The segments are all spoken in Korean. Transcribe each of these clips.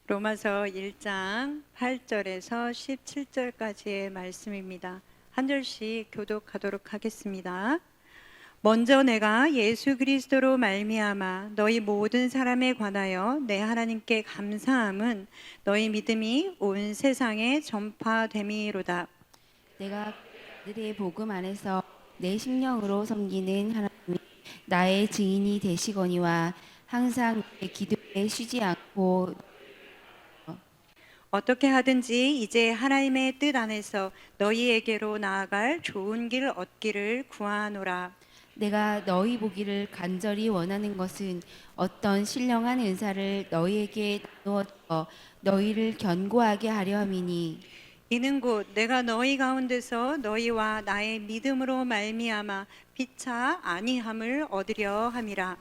로마서 1장 8절에서 17절까지의 말씀입니다. 한 절씩 교독하도록 하겠습니다. 먼저 내가 예수 그리스도로 말미암아 너희 모든 사람에 관하여 내 하나님께 감사함은 너희 믿음이 온 세상에 전파됨이로다. 내가 그들의 복음 안에서 내 심령으로 섬기는 하나님이 나의 증인이 되시거니와 항상 내 기도에 쉬지 않고 어떻게 하든지 이제 하나님의 뜻 안에서 너희에게로 나아갈 좋은 길 얻기를 구하노라. 내가 너희 보기를 간절히 원하는 것은 어떤 신령한 은사를 너희에게 나누어 너희를 견고하게 하려 함이니 이는 곧 내가 너희 가운데서 너희와 나의 믿음으로 말미암아 피차 아니함을 얻으려 함이라.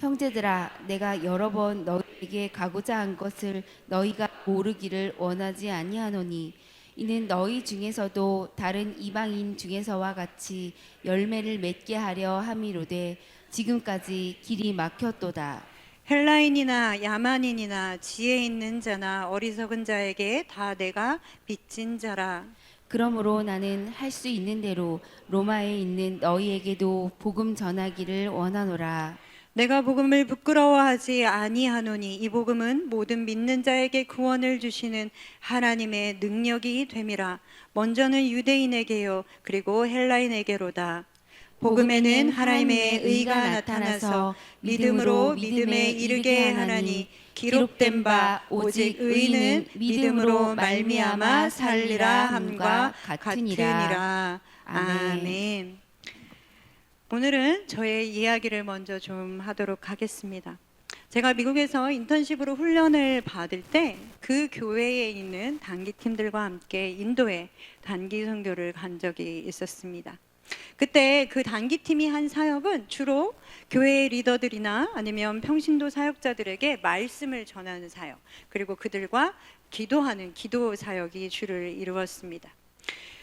형제들아 내가 여러 번 너희에게 가고자 한 것을 너희가 모르기를 원하지 아니하노니 이는 너희 중에서도 다른 이방인 중에서와 같이 열매를 맺게 하려 함이로되 지금까지 길이 막혔도다. 헬라인이나 야만인이나 지혜 있는 자나 어리석은 자에게 다 내가 빚진 자라. 그러므로 나는 할 수 있는 대로 로마에 있는 너희에게도 복음 전하기를 원하노라. 내가 복음을 부끄러워하지 아니하노니 이 복음은 모든 믿는 자에게 구원을 주시는 하나님의 능력이 됨이라. 먼저는 유대인에게요 그리고 헬라인에게로다. 복음에는 하나님의 의가 나타나서 믿음으로 믿음에 이르게 하나니 기록된 바 오직 의는 믿음으로 말미암아 살리라 함과 같으니라. 아멘. 오늘은 저의 이야기를 먼저 좀 하도록 하겠습니다. 제가 미국에서 인턴십으로 훈련을 받을 때 그 교회에 있는 단기팀들과 함께 인도에 단기 선교를 간 적이 있었습니다. 그때 그 단기팀이 한 사역은 주로 교회 리더들이나 아니면 평신도 사역자들에게 말씀을 전하는 사역, 그리고 그들과 기도하는 기도 사역이 주를 이루었습니다.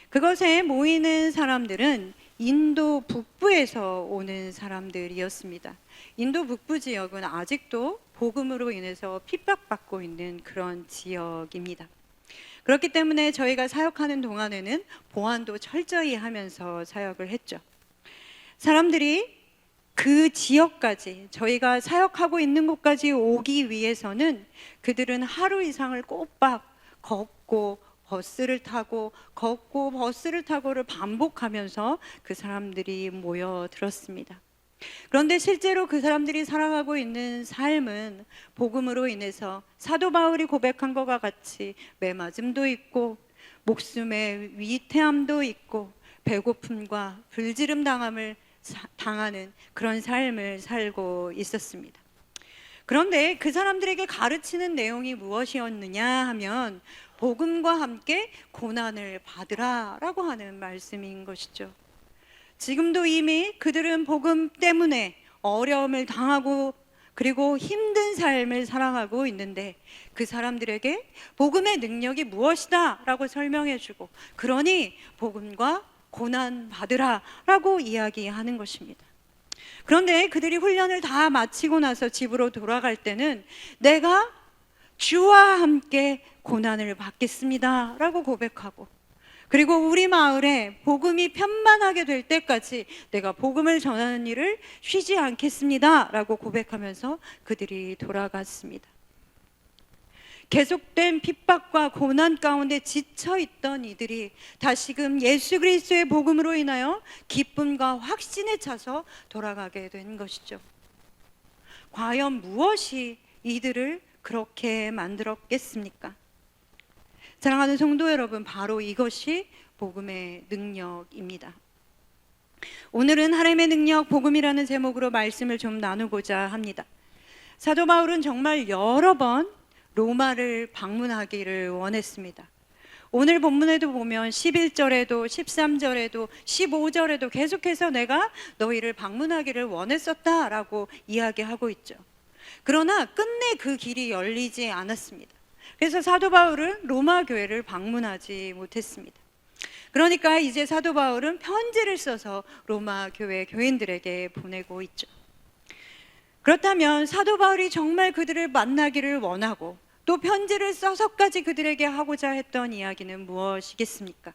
그것에 모이는 사람들은 인도 북부에서 오는 사람들이었습니다. 인도 북부 지역은 아직도 복음으로 인해서 핍박받고 있는 그런 지역입니다. 그렇기 때문에 저희가 사역하는 동안에는 보안도 철저히 하면서 사역을 했죠. 사람들이 그 지역까지, 저희가 사역하고 있는 곳까지 오기 위해서는 그들은 하루 이상을 꼬박 걷고 버스를 타고 걷고 버스를 타고를 반복하면서 그 사람들이 모여들었습니다. 그런데 실제로 그 사람들이 살아가고 있는 삶은 복음으로 인해서 사도 바울이 고백한 것과 같이 매맞음도 있고 목숨의 위태함도 있고 배고픔과 불지름 당하는 그런 삶을 살고 있었습니다. 그런데 그 사람들에게 가르치는 내용이 무엇이었느냐 하면 복음과 함께 고난을 받으라 라고 하는 말씀인 것이죠. 지금도 이미 그들은 복음 때문에 어려움을 당하고 그리고 힘든 삶을 살아가고 있는데 그 사람들에게 복음의 능력이 무엇이다 라고 설명해주고 그러니 복음과 고난 받으라 라고 이야기하는 것입니다. 그런데 그들이 훈련을 다 마치고 나서 집으로 돌아갈 때는 내가 주와 함께 고난을 받겠습니다 라고 고백하고 그리고 우리 마을에 복음이 편만하게 될 때까지 내가 복음을 전하는 일을 쉬지 않겠습니다 라고 고백하면서 그들이 돌아갔습니다. 계속된 핍박과 고난 가운데 지쳐있던 이들이 다시금 예수 그리스도의 복음으로 인하여 기쁨과 확신에 차서 돌아가게 된 것이죠. 과연 무엇이 이들을 그렇게 만들었겠습니까? 사랑하는 성도 여러분, 바로 이것이 복음의 능력입니다. 오늘은 하나님의 능력 복음이라는 제목으로 말씀을 좀 나누고자 합니다. 사도 바울은 정말 여러 번 로마를 방문하기를 원했습니다. 오늘 본문에도 보면 11절에도 13절에도 15절에도 계속해서 내가 너희를 방문하기를 원했었다라고 이야기하고 있죠. 그러나 끝내 그 길이 열리지 않았습니다. 그래서 사도 바울은 로마 교회를 방문하지 못했습니다. 그러니까 이제 사도 바울은 편지를 써서 로마 교회 교인들에게 보내고 있죠. 그렇다면 사도 바울이 정말 그들을 만나기를 원하고 또 편지를 써서까지 그들에게 하고자 했던 이야기는 무엇이겠습니까?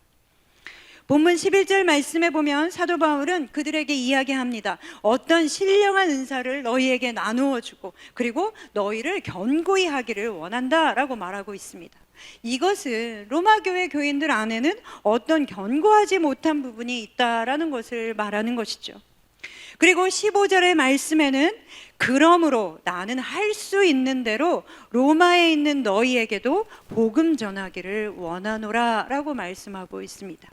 본문 11절 말씀에 보면 사도 바울은 그들에게 이야기합니다. 어떤 신령한 은사를 너희에게 나누어 주고 그리고 너희를 견고히 하기를 원한다라고 말하고 있습니다. 이것은 로마 교회 교인들 안에는 어떤 견고하지 못한 부분이 있다라는 것을 말하는 것이죠. 그리고 15절의 말씀에는 그러므로 나는 할 수 있는 대로 로마에 있는 너희에게도 복음 전하기를 원하노라 라고 말씀하고 있습니다.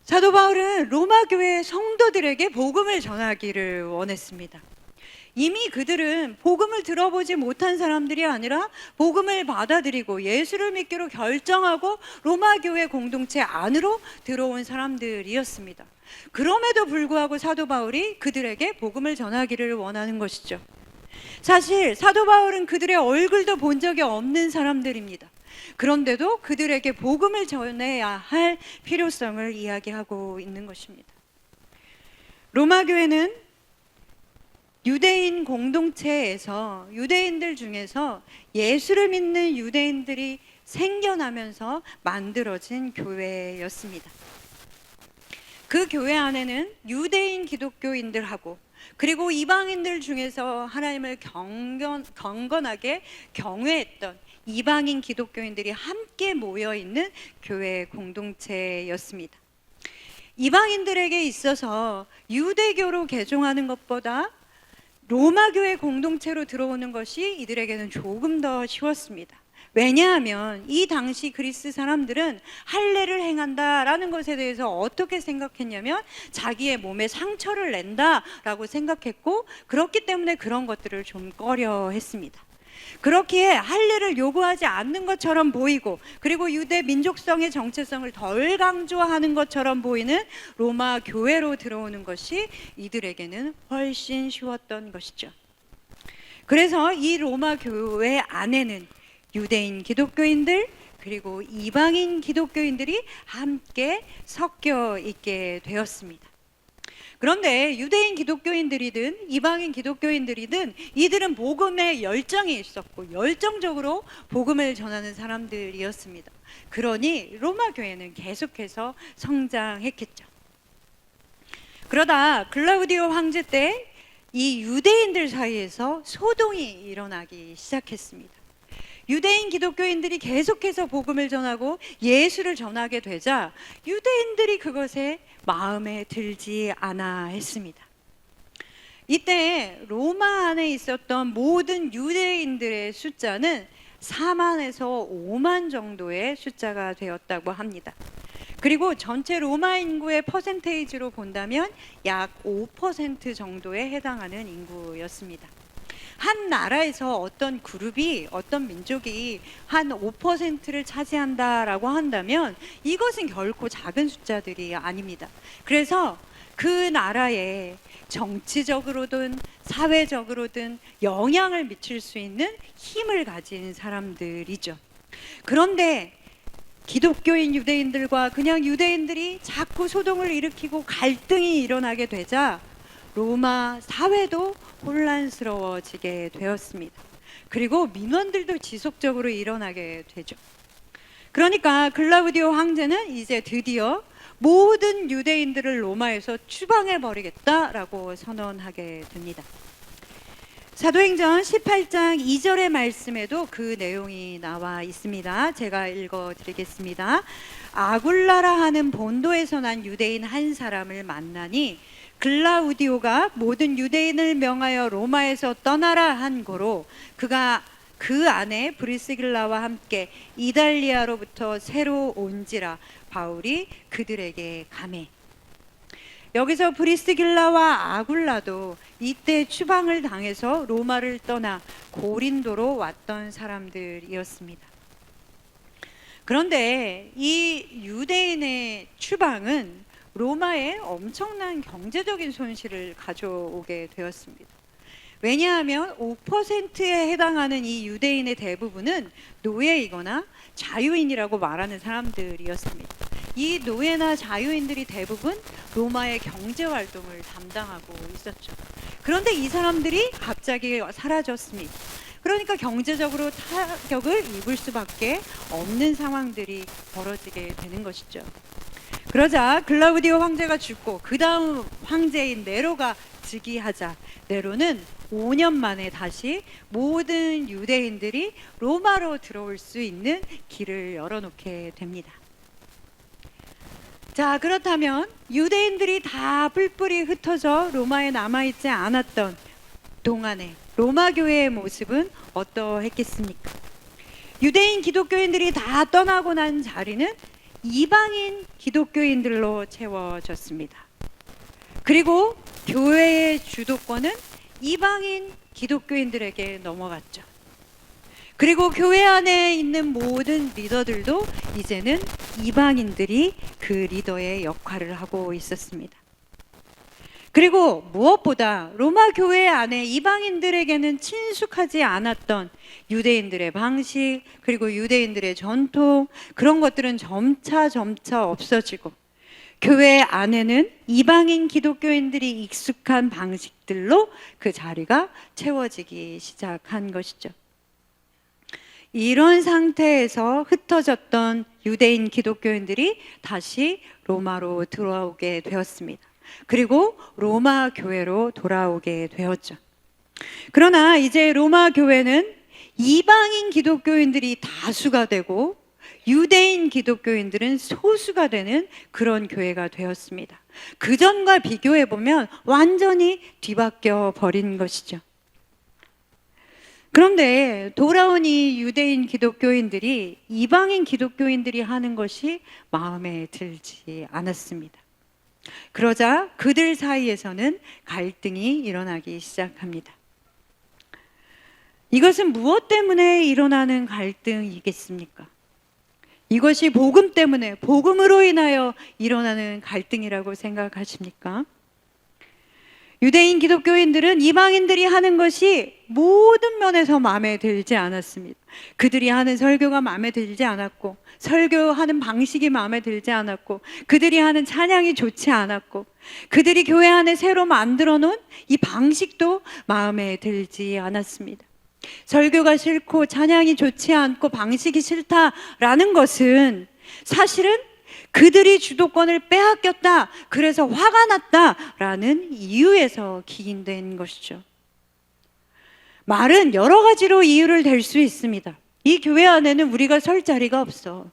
사도 바울은 로마 교회 성도들에게 복음을 전하기를 원했습니다. 이미 그들은 복음을 들어보지 못한 사람들이 아니라 복음을 받아들이고 예수를 믿기로 결정하고 로마 교회 공동체 안으로 들어온 사람들이었습니다. 그럼에도 불구하고 사도 바울이 그들에게 복음을 전하기를 원하는 것이죠. 사실 사도 바울은 그들의 얼굴도 본 적이 없는 사람들입니다. 그런데도 그들에게 복음을 전해야 할 필요성을 이야기하고 있는 것입니다. 로마 교회는 유대인 공동체에서 유대인들 중에서 예수를 믿는 유대인들이 생겨나면서 만들어진 교회였습니다. 그 교회 안에는 유대인 기독교인들하고 그리고 이방인들 중에서 하나님을 경건하게 경외했던 이방인 기독교인들이 함께 모여 있는 교회 공동체였습니다. 이방인들에게 있어서 유대교로 개종하는 것보다 로마 교회 공동체로 들어오는 것이 이들에게는 조금 더 쉬웠습니다. 왜냐하면 이 당시 그리스 사람들은 할례를 행한다라는 것에 대해서 어떻게 생각했냐면 자기의 몸에 상처를 낸다라고 생각했고 그렇기 때문에 그런 것들을 좀 꺼려했습니다. 그렇기에 할례를 요구하지 않는 것처럼 보이고 그리고 유대 민족성의 정체성을 덜 강조하는 것처럼 보이는 로마 교회로 들어오는 것이 이들에게는 훨씬 쉬웠던 것이죠. 그래서 이 로마 교회 안에는 유대인 기독교인들 그리고 이방인 기독교인들이 함께 섞여 있게 되었습니다. 그런데 유대인 기독교인들이든 이방인 기독교인들이든 이들은 복음에 열정이 있었고 열정적으로 복음을 전하는 사람들이었습니다. 그러니 로마 교회는 계속해서 성장했겠죠. 그러다 글라우디오 황제 때 이 유대인들 사이에서 소동이 일어나기 시작했습니다. 유대인 기독교인들이 계속해서 복음을 전하고 예수를 전하게 되자 유대인들이 그것에 마음에 들지 않아 했습니다. 이때 로마 안에 있었던 모든 유대인들의 숫자는 4만에서 5만 정도의 숫자가 되었다고 합니다. 그리고 전체 로마 인구의 퍼센테이지로 본다면 약 5% 정도에 해당하는 인구였습니다. 한 나라에서 어떤 그룹이 어떤 민족이 한 5%를 차지한다라고 한다면 이것은 결코 작은 숫자들이 아닙니다. 그래서 그 나라에 정치적으로든 사회적으로든 영향을 미칠 수 있는 힘을 가진 사람들이죠. 그런데 기독교인 유대인들과 그냥 유대인들이 자꾸 소동을 일으키고 갈등이 일어나게 되자 로마 사회도 혼란스러워지게 되었습니다. 그리고 민원들도 지속적으로 일어나게 되죠. 그러니까 글라우디오 황제는 이제 드디어 모든 유대인들을 로마에서 추방해 버리겠다라고 선언하게 됩니다. 사도행전 18장 2절의 말씀에도 그 내용이 나와 있습니다. 제가 읽어드리겠습니다. 아굴라라 하는 본도에서 난 유대인 한 사람을 만나니 글라우디오가 모든 유대인을 명하여 로마에서 떠나라 한 고로 그가 그 안에 브리스길라와 함께 이달리아로부터 새로 온지라 바울이 그들에게 가매. 여기서 브리스길라와 아굴라도 이때 추방을 당해서 로마를 떠나 고린도로 왔던 사람들이었습니다. 그런데 이 유대인의 추방은 로마에 엄청난 경제적인 손실을 가져오게 되었습니다. 왜냐하면 5%에 해당하는 이 유대인의 대부분은 노예이거나 자유인이라고 말하는 사람들이었습니다. 이 노예나 자유인들이 대부분 로마의 경제활동을 담당하고 있었죠. 그런데 이 사람들이 갑자기 사라졌습니다. 그러니까 경제적으로 타격을 입을 수밖에 없는 상황들이 벌어지게 되는 것이죠. 그러자 글라우디오 황제가 죽고 그 다음 황제인 네로가 즉위하자 네로는 5년 만에 다시 모든 유대인들이 로마로 들어올 수 있는 길을 열어놓게 됩니다. 자, 그렇다면 유대인들이 다 뿔뿔이 흩어져 로마에 남아있지 않았던 동안에 로마 교회의 모습은 어떠했겠습니까? 유대인 기독교인들이 다 떠나고 난 자리는 이방인 기독교인들로 채워졌습니다. 그리고 교회의 주도권은 이방인 기독교인들에게 넘어갔죠. 그리고 교회 안에 있는 모든 리더들도 이제는 이방인들이 그 리더의 역할을 하고 있었습니다. 그리고 무엇보다 로마 교회 안에 이방인들에게는 친숙하지 않았던 유대인들의 방식, 그리고 유대인들의 전통, 그런 것들은 점차 없어지고 교회 안에는 이방인 기독교인들이 익숙한 방식들로 그 자리가 채워지기 시작한 것이죠. 이런 상태에서 흩어졌던 유대인 기독교인들이 다시 로마로 돌아오게 되었습니다. 그리고 로마 교회로 돌아오게 되었죠. 그러나 이제 로마 교회는 이방인 기독교인들이 다수가 되고 유대인 기독교인들은 소수가 되는 그런 교회가 되었습니다. 그전과 비교해 보면 완전히 뒤바뀌어 버린 것이죠. 그런데 돌아온 이 유대인 기독교인들이 이방인 기독교인들이 하는 것이 마음에 들지 않았습니다. 그러자 그들 사이에서는 갈등이 일어나기 시작합니다. 이것은 무엇 때문에 일어나는 갈등이겠습니까? 이것이 복음 때문에, 복음으로 인하여 일어나는 갈등이라고 생각하십니까? 유대인 기독교인들은 이방인들이 하는 것이 모든 면에서 마음에 들지 않았습니다. 그들이 하는 설교가 마음에 들지 않았고, 설교하는 방식이 마음에 들지 않았고, 그들이 하는 찬양이 좋지 않았고, 그들이 교회 안에 새로 만들어 놓은 이 방식도 마음에 들지 않았습니다. 설교가 싫고 찬양이 좋지 않고 방식이 싫다라는 것은 사실은 그들이 주도권을 빼앗겼다, 그래서 화가 났다라는 이유에서 기인된 것이죠. 말은 여러 가지로 이유를 댈 수 있습니다. 이 교회 안에는 우리가 설 자리가 없어.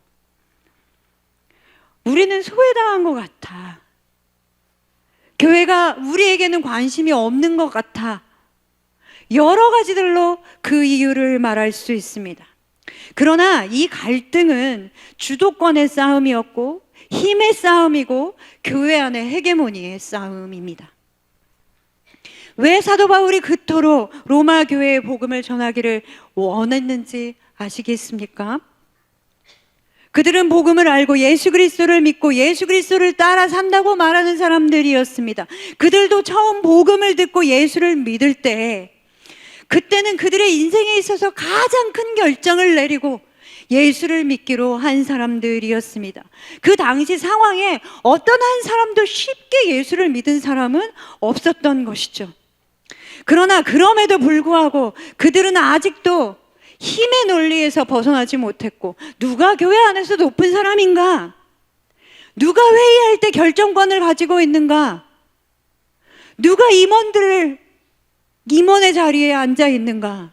우리는 소외당한 것 같아. 교회가 우리에게는 관심이 없는 것 같아. 여러 가지들로 그 이유를 말할 수 있습니다. 그러나 이 갈등은 주도권의 싸움이었고 힘의 싸움이고 교회 안의 헤게모니의 싸움입니다. 왜 사도 바울이 그토록 로마 교회의 복음을 전하기를 원했는지 아시겠습니까? 그들은 복음을 알고 예수 그리스도를 믿고 예수 그리스도를 따라 산다고 말하는 사람들이었습니다. 그들도 처음 복음을 듣고 예수를 믿을 때, 그때는 그들의 인생에 있어서 가장 큰 결정을 내리고 예수를 믿기로 한 사람들이었습니다. 그 당시 상황에 어떤 한 사람도 쉽게 예수를 믿은 사람은 없었던 것이죠. 그러나 그럼에도 불구하고 그들은 아직도 힘의 논리에서 벗어나지 못했고, 누가 교회 안에서 높은 사람인가? 누가 회의할 때 결정권을 가지고 있는가? 누가 임원의 자리에 앉아 있는가?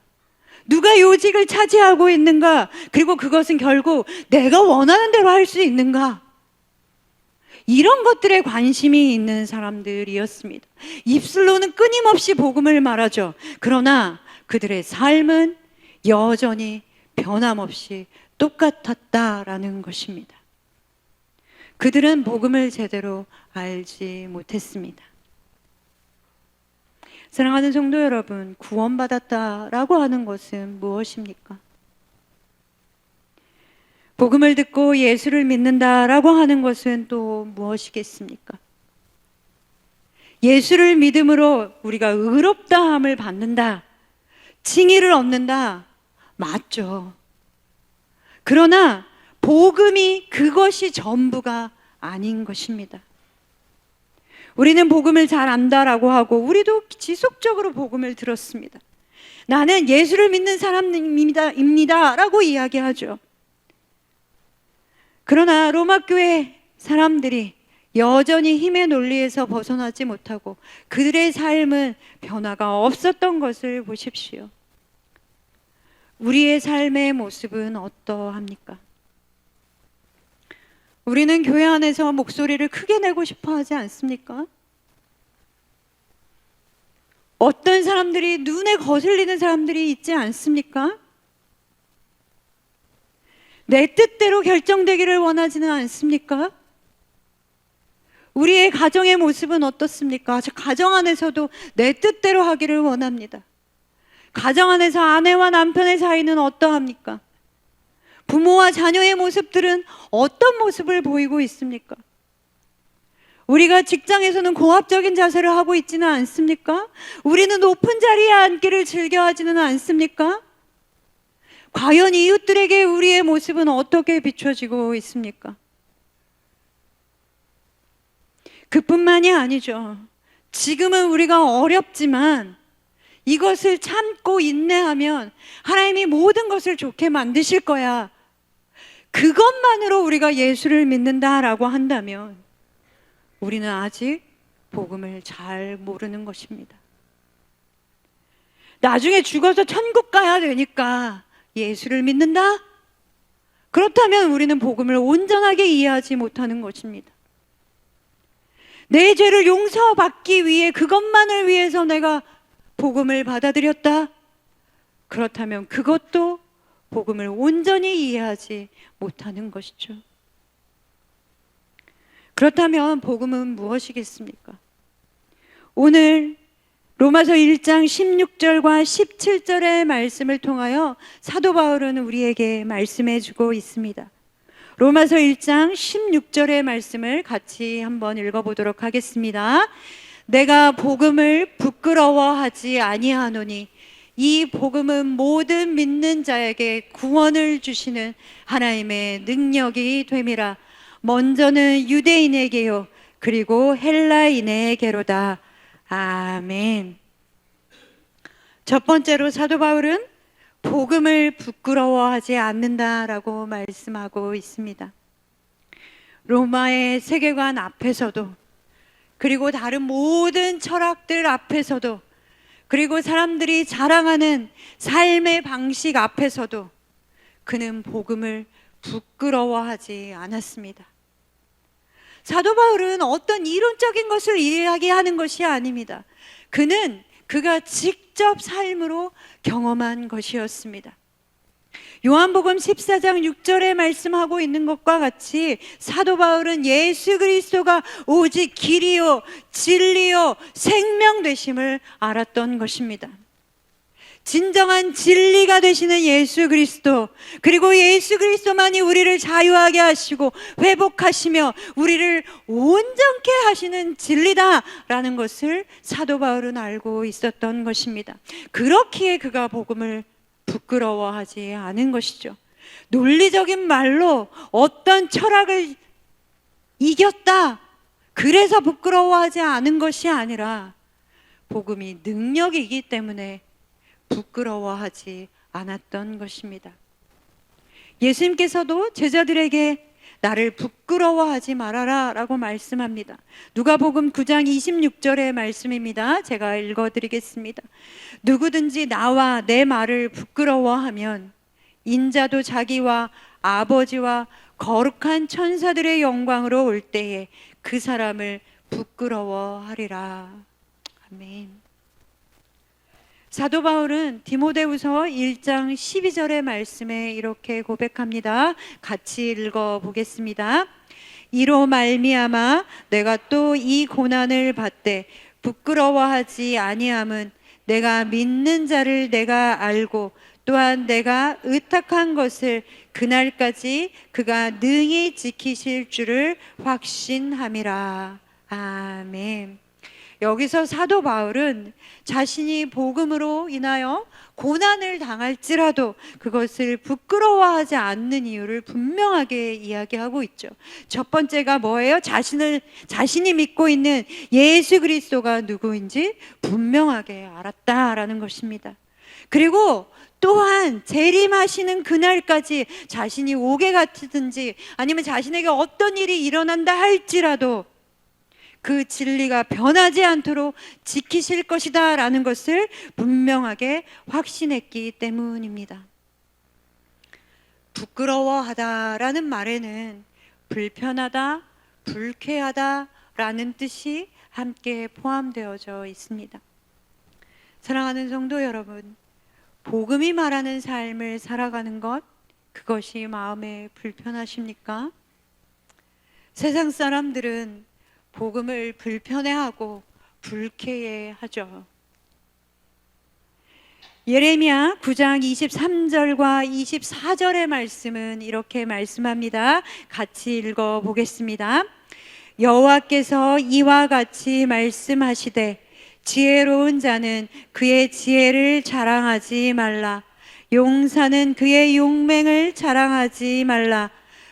누가 요직을 차지하고 있는가? 그리고 그것은 결국 내가 원하는 대로 할 수 있는가? 이런 것들에 관심이 있는 사람들이었습니다. 입술로는 끊임없이 복음을 말하죠. 그러나 그들의 삶은 여전히 변함없이 똑같았다라는 것입니다. 그들은 복음을 제대로 알지 못했습니다. 사랑하는 성도 여러분, 구원받았다라고 하는 것은 무엇입니까? 복음을 듣고 예수를 믿는다라고 하는 것은 또 무엇이겠습니까? 예수를 믿음으로 우리가 의롭다함을 받는다, 칭의를 얻는다, 맞죠. 그러나 복음이 그것이 전부가 아닌 것입니다. 우리는 복음을 잘 안다라고 하고 우리도 지속적으로 복음을 들었습니다. 나는 예수를 믿는 사람입니다 라고 이야기하죠. 그러나 로마 교회 사람들이 여전히 힘의 논리에서 벗어나지 못하고 그들의 삶은 변화가 없었던 것을 보십시오. 우리의 삶의 모습은 어떠합니까? 우리는 교회 안에서 목소리를 크게 내고 싶어 하지 않습니까? 어떤 사람들이 눈에 거슬리는 사람들이 있지 않습니까? 내 뜻대로 결정되기를 원하지는 않습니까? 우리의 가정의 모습은 어떻습니까? 가정 안에서도 내 뜻대로 하기를 원합니다. 가정 안에서 아내와 남편의 사이는 어떠합니까? 부모와 자녀의 모습들은 어떤 모습을 보이고 있습니까? 우리가 직장에서는 공합적인 자세를 하고 있지는 않습니까? 우리는 높은 자리에 앉기를 즐겨하지는 않습니까? 과연 이웃들에게 우리의 모습은 어떻게 비춰지고 있습니까? 그뿐만이 아니죠. 지금은 우리가 어렵지만 이것을 참고 인내하면 하나님이 모든 것을 좋게 만드실 거야. 그것만으로 우리가 예수를 믿는다라고 한다면 우리는 아직 복음을 잘 모르는 것입니다. 나중에 죽어서 천국 가야 되니까 예수를 믿는다? 그렇다면 우리는 복음을 온전하게 이해하지 못하는 것입니다. 내 죄를 용서받기 위해 그것만을 위해서 내가 복음을 받아들였다? 그렇다면 그것도 복음을 온전히 이해하지 못하는 것이죠. 그렇다면 복음은 무엇이겠습니까? 오늘 로마서 1장 16절과 17절의 말씀을 통하여 사도 바울은 우리에게 말씀해 주고 있습니다. 로마서 1장 16절의 말씀을 같이 한번 읽어보도록 하겠습니다. 내가 복음을 부끄러워하지 아니하노니 이 복음은 모든 믿는 자에게 구원을 주시는 하나님의 능력이 됨이라. 먼저는 유대인에게요 그리고 헬라인에게로다. 아멘. 첫 번째로 사도 바울은 복음을 부끄러워하지 않는다라고 말씀하고 있습니다. 로마의 세계관 앞에서도, 그리고 다른 모든 철학들 앞에서도, 그리고 사람들이 자랑하는 삶의 방식 앞에서도 그는 복음을 부끄러워하지 않았습니다. 사도 바울은 어떤 이론적인 것을 이야기하는 것이 아닙니다. 그가 직접 삶으로 경험한 것이었습니다. 요한복음 14장 6절에 말씀하고 있는 것과 같이 사도 바울은 예수 그리스도가 오직 길이요 진리요 생명 되심을 알았던 것입니다. 진정한 진리가 되시는 예수 그리스도, 그리고 예수 그리스도만이 우리를 자유하게 하시고 회복하시며 우리를 온전케 하시는 진리다라는 것을 사도 바울은 알고 있었던 것입니다. 그렇기에 그가 복음을 부끄러워하지 않은 것이죠. 논리적인 말로 어떤 철학을 이겼다, 그래서 부끄러워하지 않은 것이 아니라 복음이 능력이기 때문에 부끄러워하지 않았던 것입니다. 예수님께서도 제자들에게 나를 부끄러워하지 말아라 라고 말씀합니다. 누가복음 9장 26절의 말씀입니다. 제가 읽어드리겠습니다. 누구든지 나와 내 말을 부끄러워하면 인자도 자기와 아버지와 거룩한 천사들의 영광으로 올 때에 그 사람을 부끄러워하리라. 아멘. 사도 바울은 디모데후서 1장 12절의 말씀에 이렇게 고백합니다. 같이 읽어보겠습니다. 이로 말미암아 내가 또 이 고난을 받되 부끄러워하지 아니함은 내가 믿는 자를 내가 알고 또한 내가 의탁한 것을 그날까지 그가 능히 지키실 줄을 확신함이라. 아멘. 여기서 사도 바울은 자신이 복음으로 인하여 고난을 당할지라도 그것을 부끄러워하지 않는 이유를 분명하게 이야기하고 있죠. 첫 번째가 뭐예요? 자신이 믿고 있는 예수 그리스도가 누구인지 분명하게 알았다라는 것입니다. 그리고 또한 재림하시는 그날까지 자신이 옥에 갇히든지 아니면 자신에게 어떤 일이 일어난다 할지라도 그 진리가 변하지 않도록 지키실 것이다 라는 것을 분명하게 확신했기 때문입니다. 부끄러워하다 라는 말에는 불편하다, 불쾌하다 라는 뜻이 함께 포함되어져 있습니다. 사랑하는 성도 여러분, 복음이 말하는 삶을 살아가는 것, 그것이 마음에 불편하십니까? 세상 사람들은 복음을 불편해하고 불쾌해하죠. 예레미야 9장 23절과 24절의 말씀은 이렇게 말씀합니다. 같이 읽어보겠습니다. 여호와께서 이와 같이 말씀하시되 지혜로운 자는 그의 지혜를 자랑하지 말라. 용사는 그의 용맹을 자랑하지 말라.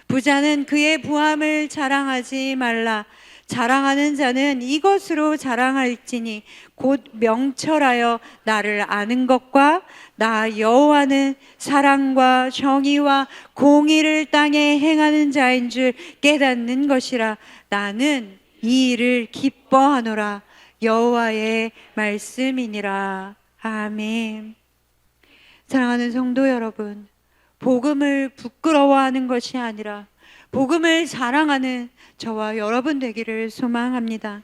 부자는 그의 부함을 자랑하지 말라. 자랑하는 자는 이것으로 자랑할지니 곧 명철하여 나를 아는 것과 나 여호와는 사랑과 정의와 공의를 땅에 행하는 자인 줄 깨닫는 것이라. 나는 이 일을 기뻐하노라. 여호와의 말씀이니라. 아멘. 사랑하는 성도 여러분, 복음을 부끄러워하는 것이 아니라 복음을 자랑하는 저와 여러분 되기를 소망합니다.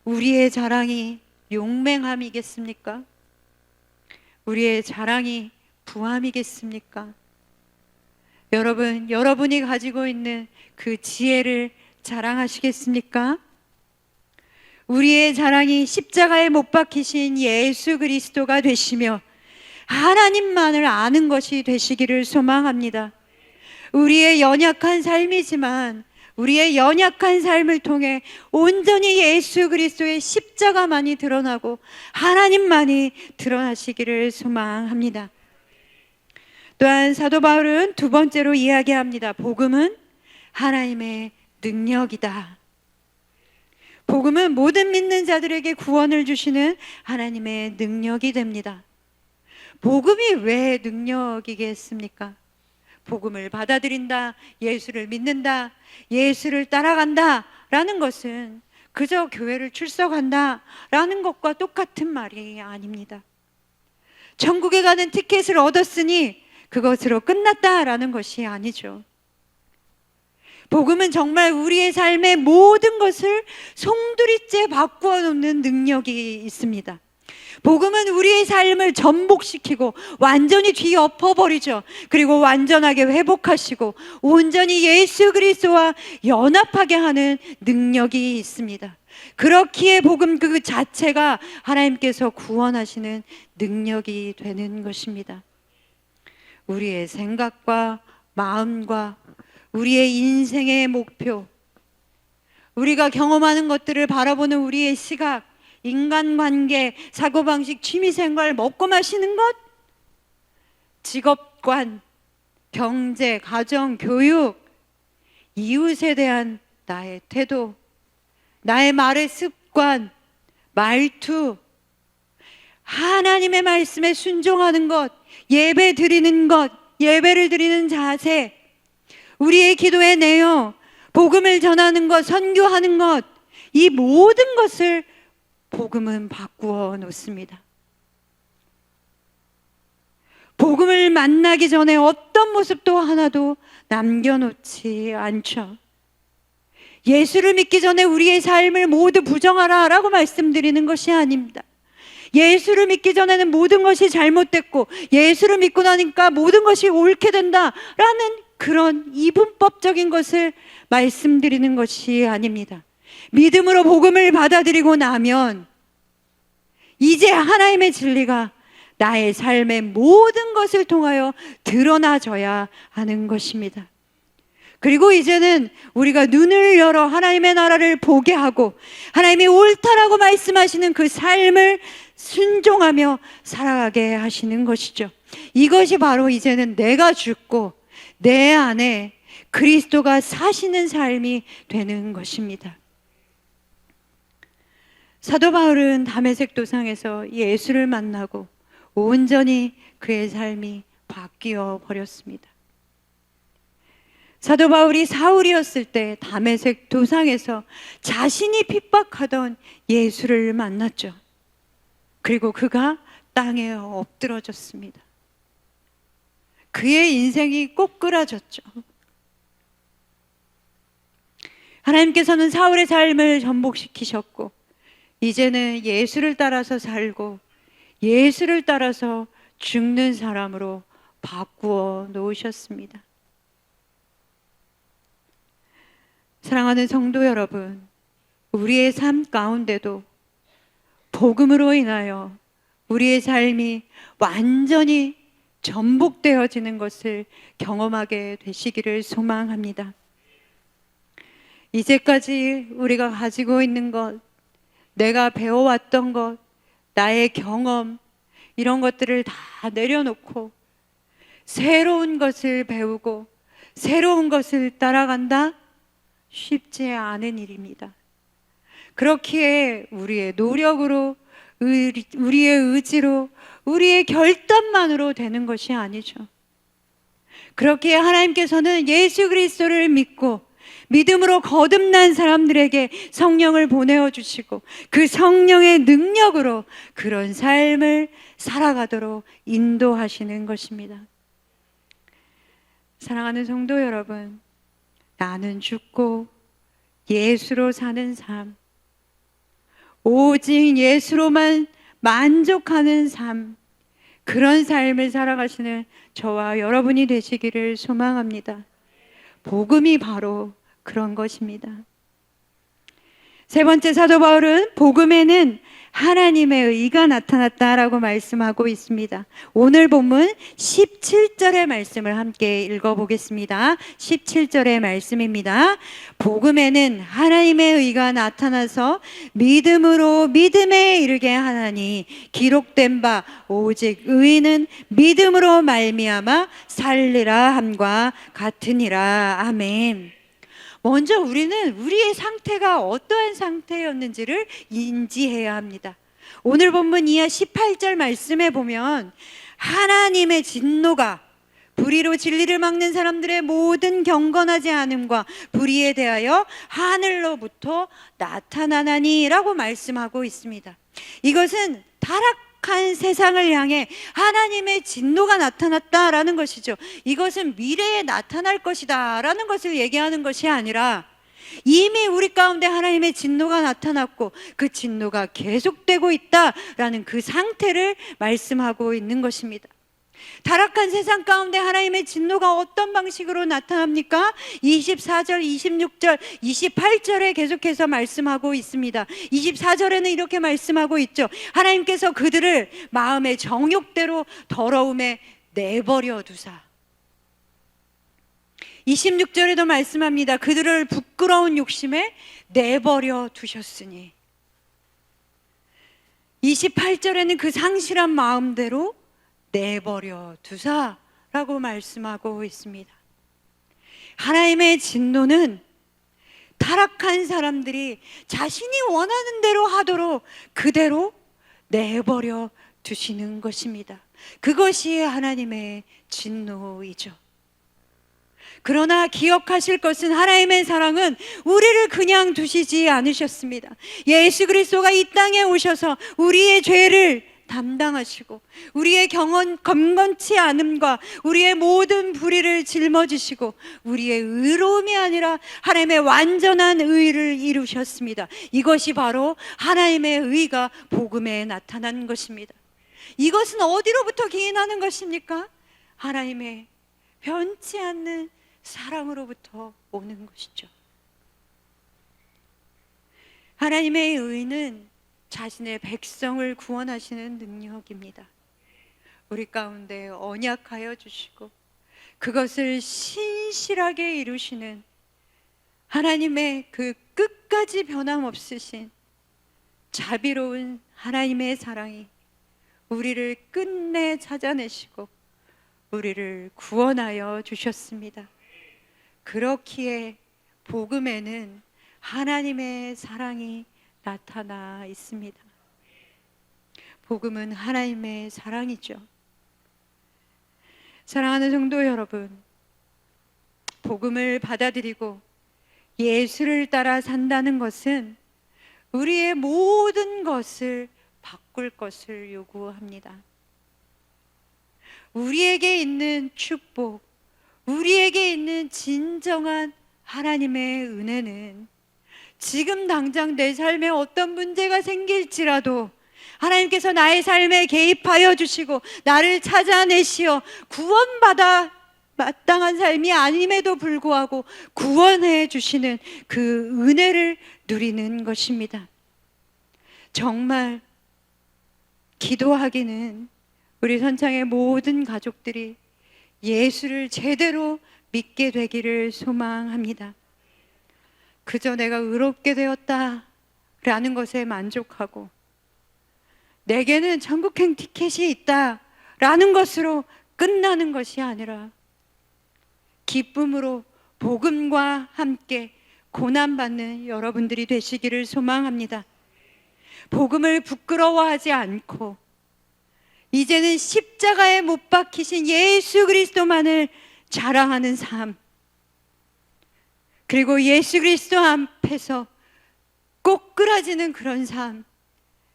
우리의 자랑이 용맹함이겠습니까? 우리의 자랑이 부함이겠습니까? 여러분, 여러분이 가지고 있는 그 지혜를 자랑하시겠습니까? 우리의 자랑이 십자가에 못 박히신 예수 그리스도가 되시며 하나님만을 아는 것이 되시기를 소망합니다. 우리의 연약한 삶이지만 우리의 연약한 삶을 통해 온전히 예수 그리스도의 십자가만이 드러나고 하나님만이 드러나시기를 소망합니다. 또한 사도 바울은 두 번째로 이야기합니다. 복음은 하나님의 능력이다. 복음은 모든 믿는 자들에게 구원을 주시는 하나님의 능력이 됩니다. 복음이 왜 능력이겠습니까? 복음을 받아들인다, 예수를 믿는다, 예수를 따라간다 라는 것은 그저 교회를 출석한다 라는 것과 똑같은 말이 아닙니다. 천국에 가는 티켓을 얻었으니 그것으로 끝났다 라는 것이 아니죠. 복음은 정말 우리의 삶의 모든 것을 송두리째 바꾸어 놓는 능력이 있습니다. 복음은 우리의 삶을 전복시키고 완전히 뒤엎어버리죠. 그리고 완전하게 회복하시고 온전히 예수 그리스도와 연합하게 하는 능력이 있습니다. 그렇기에 복음 그 자체가 하나님께서 구원하시는 능력이 되는 것입니다. 우리의 생각과 마음과 우리의 인생의 목표, 우리가 경험하는 것들을 바라보는 우리의 시각, 인간관계, 사고방식, 취미생활, 먹고 마시는 것, 직업관, 경제, 가정, 교육, 이웃에 대한 나의 태도, 나의 말의 습관, 말투, 하나님의 말씀에 순종하는 것, 예배 드리는 것, 예배를 드리는 자세, 우리의 기도의 내용, 복음을 전하는 것, 선교하는 것, 이 모든 것을 복음은 바꾸어 놓습니다. 복음을 만나기 전에 어떤 모습도 하나도 남겨놓지 않죠. 예수를 믿기 전에 우리의 삶을 모두 부정하라 라고 말씀드리는 것이 아닙니다. 예수를 믿기 전에는 모든 것이 잘못됐고 예수를 믿고 나니까 모든 것이 옳게 된다라는 그런 이분법적인 것을 말씀드리는 것이 아닙니다. 믿음으로 복음을 받아들이고 나면 이제 하나님의 진리가 나의 삶의 모든 것을 통하여 드러나져야 하는 것입니다. 그리고 이제는 우리가 눈을 열어 하나님의 나라를 보게 하고 하나님이 옳다라고 말씀하시는 그 삶을 순종하며 살아가게 하시는 것이죠. 이것이 바로 이제는 내가 죽고 내 안에 그리스도가 사시는 삶이 되는 것입니다. 사도 바울은 다메섹 도상에서 예수를 만나고 온전히 그의 삶이 바뀌어 버렸습니다. 사도 바울이 사울이었을 때 다메섹 도상에서 자신이 핍박하던 예수를 만났죠. 그리고 그가 땅에 엎드러졌습니다. 그의 인생이 꼬꾸라졌죠. 하나님께서는 사울의 삶을 전복시키셨고, 이제는 예수를 따라서 살고 예수를 따라서 죽는 사람으로 바꾸어 놓으셨습니다. 사랑하는 성도 여러분, 우리의 삶 가운데도 복음으로 인하여 우리의 삶이 완전히 전복되어지는 것을 경험하게 되시기를 소망합니다. 이제까지 우리가 가지고 있는 것, 내가 배워왔던 것, 나의 경험, 이런 것들을 다 내려놓고 새로운 것을 배우고 새로운 것을 따라간다? 쉽지 않은 일입니다. 그렇기에 우리의 노력으로, 우리의 의지로, 우리의 결단만으로 되는 것이 아니죠. 그렇기에 하나님께서는 예수 그리스도를 믿고 믿음으로 거듭난 사람들에게 성령을 보내어 주시고 그 성령의 능력으로 그런 삶을 살아가도록 인도하시는 것입니다. 사랑하는 성도 여러분, 나는 죽고 예수로 사는 삶, 오직 예수로만 만족하는 삶, 그런 삶을 살아가시는 저와 여러분이 되시기를 소망합니다. 복음이 바로 그런 것입니다. 세 번째, 사도 바울은 복음에는 하나님의 의가 나타났다라고 말씀하고 있습니다. 오늘 본문 17절의 말씀을 함께 읽어보겠습니다. 17절의 말씀입니다. 복음에는 하나님의 의가 나타나서 믿음으로 믿음에 이르게 하나니 기록된 바 오직 의인은 믿음으로 말미암아 살리라 함과 같으니라. 아멘. 먼저 우리는 우리의 상태가 어떠한 상태였는지를 인지해야 합니다. 오늘 본문 이하 18절 말씀에 보면 하나님의 진노가 불의로 진리를 막는 사람들의 모든 경건하지 않음과 불의에 대하여 하늘로부터 나타나나니 라고 말씀하고 있습니다. 이것은 타락한 세상을 향해 하나님의 진노가 나타났다라는 것이죠. 이것은 미래에 나타날 것이다 라는 것을 얘기하는 것이 아니라 이미 우리 가운데 하나님의 진노가 나타났고 그 진노가 계속되고 있다라는 그 상태를 말씀하고 있는 것입니다. 타락한 세상 가운데 하나님의 진노가 어떤 방식으로 나타납니까? 24절, 26절, 28절에 계속해서 말씀하고 있습니다. 24절에는 이렇게 말씀하고 있죠. 하나님께서 그들을 마음의 정욕대로 더러움에 내버려 두사. 26절에도 말씀합니다. 그들을 부끄러운 욕심에 내버려 두셨으니. 28절에는 그 상실한 마음대로 내버려 두사라고 말씀하고 있습니다. 하나님의 진노는 타락한 사람들이 자신이 원하는 대로 하도록 그대로 내버려 두시는 것입니다. 그것이 하나님의 진노이죠. 그러나 기억하실 것은 하나님의 사랑은 우리를 그냥 두시지 않으셨습니다. 예수 그리스도가 이 땅에 오셔서 우리의 죄를 담당하시고 우리의 경건치 않음과 우리의 모든 불의를 짊어지시고 우리의 의로움이 아니라 하나님의 완전한 의를 이루셨습니다. 이것이 바로 하나님의 의가 복음에 나타난 것입니다. 이것은 어디로부터 기인하는 것입니까? 하나님의 변치 않는 사랑으로부터 오는 것이죠. 하나님의 의는 자신의 백성을 구원하시는 능력입니다. 우리 가운데 언약하여 주시고 그것을 신실하게 이루시는 하나님의 그 끝까지 변함없으신 자비로운 하나님의 사랑이 우리를 끝내 찾아내시고 우리를 구원하여 주셨습니다. 그렇기에 복음에는 하나님의 사랑이 나타나 있습니다. 복음은 하나님의 사랑이죠. 사랑하는 성도 여러분, 복음을 받아들이고 예수를 따라 산다는 것은 우리의 모든 것을 바꿀 것을 요구합니다. 우리에게 있는 축복, 우리에게 있는 진정한 하나님의 은혜는 지금 당장 내 삶에 어떤 문제가 생길지라도 하나님께서 나의 삶에 개입하여 주시고 나를 찾아내시어 구원받아 마땅한 삶이 아님에도 불구하고 구원해 주시는 그 은혜를 누리는 것입니다. 정말 기도하기는 우리 선창의 모든 가족들이 예수를 제대로 믿게 되기를 소망합니다. 그저 내가 의롭게 되었다라는 것에 만족하고 내게는 천국행 티켓이 있다라는 것으로 끝나는 것이 아니라 기쁨으로 복음과 함께 고난받는 여러분들이 되시기를 소망합니다. 복음을 부끄러워하지 않고 이제는 십자가에 못 박히신 예수 그리스도만을 자랑하는 삶, 그리고 예수 그리스도 앞에서 꼬꾸라지는 그런 삶,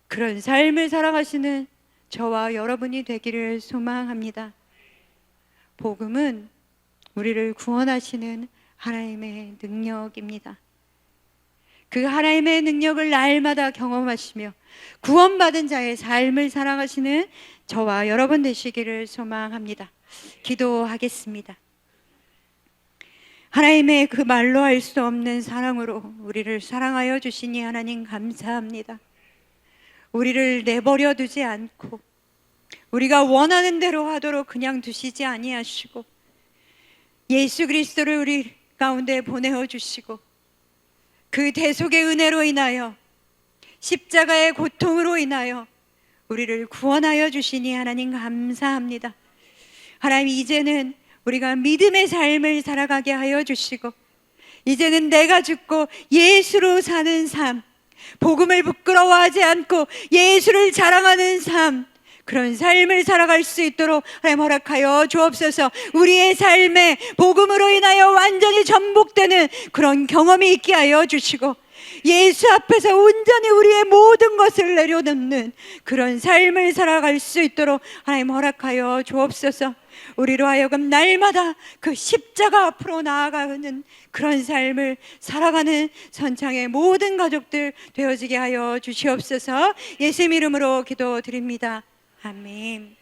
그런 삶을 살아가시는 저와 여러분이 되기를 소망합니다. 복음은 우리를 구원하시는 하나님의 능력입니다. 그 하나님의 능력을 날마다 경험하시며 구원받은 자의 삶을 살아가시는 저와 여러분 되시기를 소망합니다. 기도하겠습니다. 하나님의 그 말로 할 수 없는 사랑으로 우리를 사랑하여 주시니 하나님 감사합니다. 우리를 내버려 두지 않고 우리가 원하는 대로 하도록 그냥 두시지 아니하시고 예수 그리스도를 우리 가운데 보내어 주시고 그 대속의 은혜로 인하여 십자가의 고통으로 인하여 우리를 구원하여 주시니 하나님 감사합니다. 하나님, 이제는 우리가 믿음의 삶을 살아가게 하여 주시고 이제는 내가 죽고 예수로 사는 삶, 복음을 부끄러워하지 않고 예수를 자랑하는 삶, 그런 삶을 살아갈 수 있도록 하나님 허락하여 주옵소서. 우리의 삶에 복음으로 인하여 완전히 전복되는 그런 경험이 있게 하여 주시고 예수 앞에서 온전히 우리의 모든 것을 내려놓는 그런 삶을 살아갈 수 있도록 하나님 허락하여 주옵소서. 우리로 하여금 날마다 그 십자가 앞으로 나아가는 그런 삶을 살아가는 선창의 모든 가족들 되어지게 하여 주시옵소서. 예수님 이름으로 기도드립니다. 아멘.